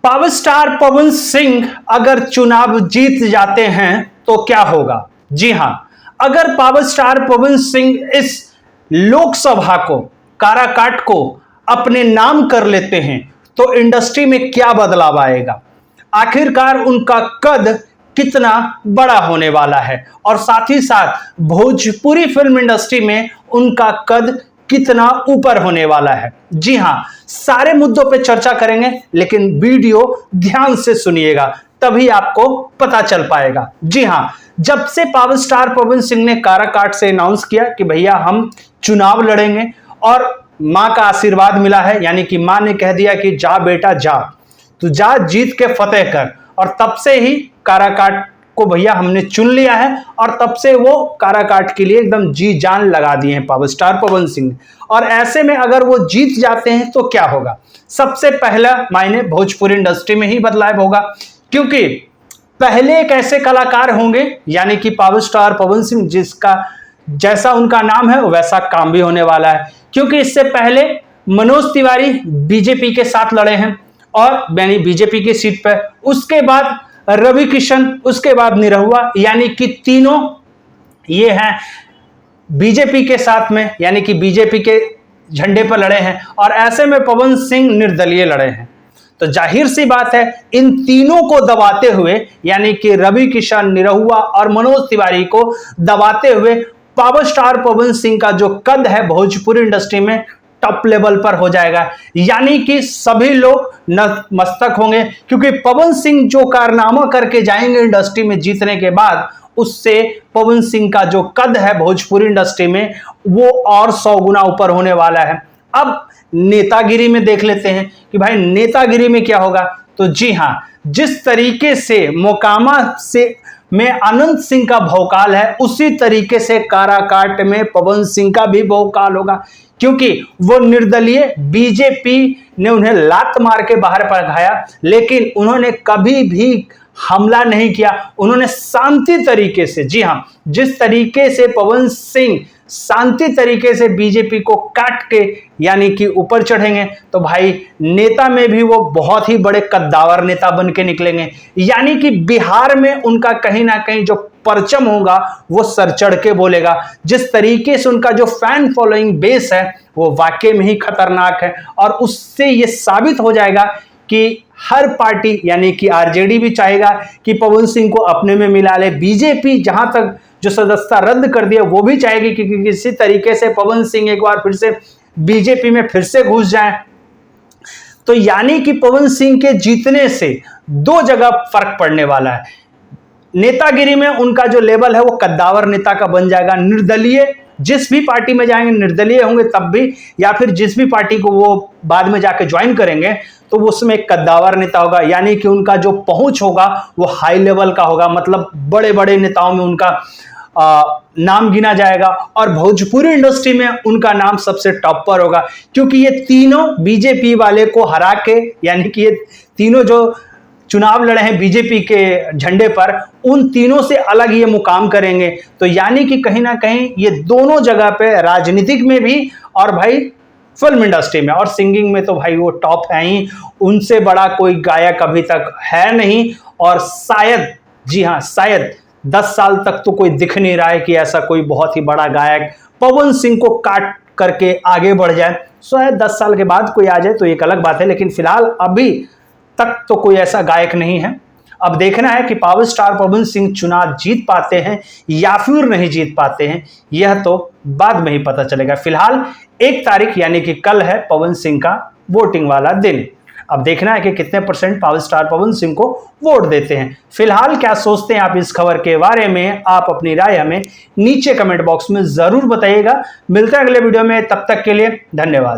Power star Pawan Singh अगर चुनाव जीत जाते हैं तो क्या होगा। जी हां, अगर पावर स्टार पवन सिंह इस लोकसभा को, काराकाट को अपने नाम कर लेते हैं तो इंडस्ट्री में क्या बदलाव आएगा, आखिरकार उनका कद कितना बड़ा होने वाला है और साथ ही साथ भोजपुरी फिल्म इंडस्ट्री में उनका कद कितना ऊपर होने वाला है। जी हां, सारे मुद्दों पे चर्चा करेंगे, लेकिन वीडियो ध्यान से सुनिएगा तभी आपको पता चल पाएगा। जी हां, जब से पावर स्टार पवन सिंह ने काराकाट से अनाउंस किया कि भैया हम चुनाव लड़ेंगे और मां का आशीर्वाद मिला है, यानी कि मां ने कह दिया कि जा बेटा जा, तू जा जीत के फतेह कर, और तब से ही काराकाट को भैया हमने चुन लिया है और तब से वो काराकाट के लिए एकदम जी जान लगा दिए हैं पावर स्टार पवन सिंह। और ऐसे में अगर वो जीत जाते हैं तो क्या होगा, सबसे पहला मायने भोजपुरी इंडस्ट्री में ही बदलाव होगा, क्योंकि पहले एक ऐसे कलाकार होंगे यानी कि पावर स्टार पवन सिंह जिसका जैसा उनका नाम है वैसा काम भी होने वाला है। क्योंकि इससे पहले मनोज तिवारी बीजेपी के साथ लड़े हैं और यानी बीजेपी की सीट पर, उसके बाद रवि किशन, उसके बाद निरहुआ, यानी कि तीनों ये हैं बीजेपी के साथ में, यानी कि बीजेपी के झंडे पर लड़े हैं और ऐसे में पवन सिंह निर्दलीय लड़े हैं। तो जाहिर सी बात है इन तीनों को दबाते हुए, यानी कि रवि किशन, निरहुआ और मनोज तिवारी को दबाते हुए पावर स्टार पवन सिंह का जो कद है भोजपुरी इंडस्ट्री में टॉप लेवल पर हो जाएगा, यानी कि सभी लोग नतमस्तक होंगे। क्योंकि पवन सिंह जो कारनामा करके जाएंगे इंडस्ट्री में जीतने के बाद, उससे पवन सिंह का जो कद है भोजपुरी इंडस्ट्री में वो और 100 गुना ऊपर होने वाला है। अब नेतागिरी में देख लेते हैं कि भाई नेतागिरी में क्या होगा। तो जी हां, जिस तरीके से मोकामा से में अनंत सिंह का भौकाल है, उसी तरीके से काराकाट में पवन सिंह का भी भौकाल होगा, क्योंकि वो निर्दलीय, बीजेपी ने उन्हें लात मार के बाहर भगाया, लेकिन उन्होंने कभी भी हमला नहीं किया। उन्होंने शांति तरीके से, जी हां, जिस तरीके से पवन सिंह शांति तरीके से बीजेपी को काट के यानी कि ऊपर चढ़ेंगे, तो भाई नेता में भी वो बहुत ही बड़े कद्दावर नेता बन के निकलेंगे। यानी कि बिहार में उनका कहीं ना कहीं जो परचम होगा वो सर चढ़ के बोलेगा। जिस तरीके से उनका जो फैन फॉलोइंग बेस है वो वाकई में ही खतरनाक है और उससे ये साबित हो जाएगा कि हर पार्टी यानी कि आरजेडी भी चाहेगा कि पवन सिंह को अपने में मिला ले। बीजेपी जहां तक जो सदस्यता रद्द कर दिया वो भी चाहेगी कि किसी तरीके से पवन सिंह एक बार फिर से बीजेपी में फिर से घुस जाए। तो यानी कि पवन सिंह के जीतने से दो जगह फर्क पड़ने वाला है। नेतागिरी में उनका जो लेवल है वो कद्दावर नेता का बन जाएगा। निर्दलीय, जिस भी पार्टी में जाएंगे निर्दलीय होंगे तब भी, या फिर जिस भी पार्टी को वो बाद में जाके ज्वाइन करेंगे तो उसमें एक कद्दावर नेता होगा, यानी कि उनका जो पहुंच होगा वो हाई लेवल का होगा, मतलब बड़े बड़े नेताओं में उनका नाम गिना जाएगा और भोजपुरी इंडस्ट्री में उनका नाम सबसे टॉप पर होगा। क्योंकि ये तीनों बीजेपी वाले को हरा के, यानी कि ये तीनों जो चुनाव लड़े हैं बीजेपी के झंडे पर, उन तीनों से अलग ये मुकाम करेंगे। तो यानी कि कहीं ना कहीं ये दोनों जगह पे, राजनीतिक में भी और भाई फिल्म इंडस्ट्री में और सिंगिंग में तो भाई वो टॉप है ही। उनसे बड़ा कोई गायक अभी तक है नहीं और शायद, जी हाँ शायद 10 साल तक तो कोई दिख नहीं रहा है कि ऐसा कोई बहुत ही बड़ा गायक पवन सिंह को काट करके आगे बढ़ जाए। शायद 10 साल के बाद कोई आ जाए तो एक अलग बात है, लेकिन फिलहाल अभी तक तो कोई ऐसा गायक नहीं है। अब देखना है कि पावर स्टार पवन सिंह चुनाव जीत पाते हैं या फिर नहीं जीत पाते हैं, यह तो बाद में ही पता चलेगा। फिलहाल 1 तारीख यानी कि कल है पवन सिंह का वोटिंग वाला दिन। अब देखना है कि कितने % पावर स्टार पवन सिंह को वोट देते हैं। फिलहाल क्या सोचते हैं आप इस खबर के बारे में, आप अपनी राय हमें नीचे कमेंट बॉक्स में जरूर बताइएगा। मिलते हैं अगले वीडियो में, तब तक के लिए धन्यवाद।